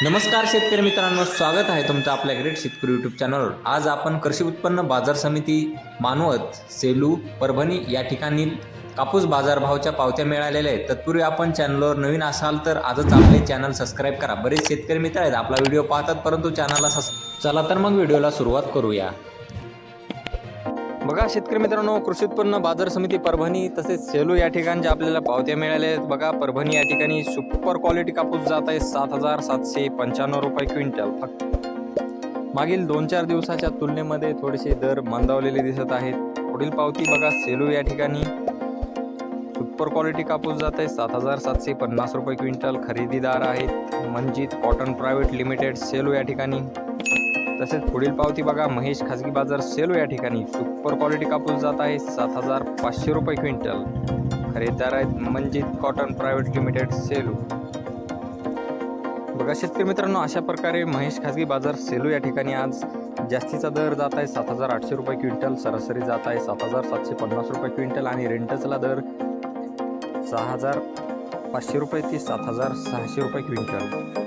नमस्कार शेतकरी मित्रांनो, स्वागत आहे तुमचं आपल्या ग्रेट शेतकरी यूट्यूब चॅनलवर। आज आपण कृषी उत्पन्न बाजार समिती मानवत, सेलू, परभणी या ठिकाणी कापूस बाजारभावाच्या पावत्या मिळालेल्या आहेत। तत्पूर्वी आपण चॅनलवर नवीन असाल तर आजच आपले चॅनल सबस्क्राइब करा। बरेच शेतकरी मित्र आहेत आपला व्हिडिओ पाहतात परंतु चॅनलला चला तर मग व्हिडिओला सुरुवात करूया। बघा शेतकरी मित्रांनो, कृषी उत्पन्न बाजार समिती परभणी तसेच सेलू या ठिकाणचे आपल्याला पावत्या मिळाल्या आहेत। बघा परभणी या ठिकाणी सुपर क्वालिटी कापूस जात आहे 7,795 रुपये क्विंटल। मागील 2-4 दिवसाच्या तुलनेमध्ये थोडेसे दर मंदावलेले दिसत आहेत। पुढील पावती बघा, सेलू या ठिकाणी सुपर क्वालिटी कापूस जात आहे 7,750 रुपये क्विंटल। खरेदीदार आहेत Manjit cotton private limited Selu या ठिकाणी। तसेच पुढील पावती बघा, महेश खाजगी बाजार सेलू या ठिकाणी सुपर क्वालिटी कापूस जात आहे 7,500 रुपये क्विंटल। खरेदीदार आहेत Manjit cotton private limited Selu. बघा शेतकरी मित्रांनो, अशा प्रकारे महेश खाजगी बाजार सेलू या ठिकाणी आज जास्तीचा दर जात आहे 7,800 रुपये क्विंटल, सरासरी जात आहे 7,750 रुपये क्विंटल आणि रेंटसला दर 6,500 रुपये ते 7,600 रुपये क्विंटल।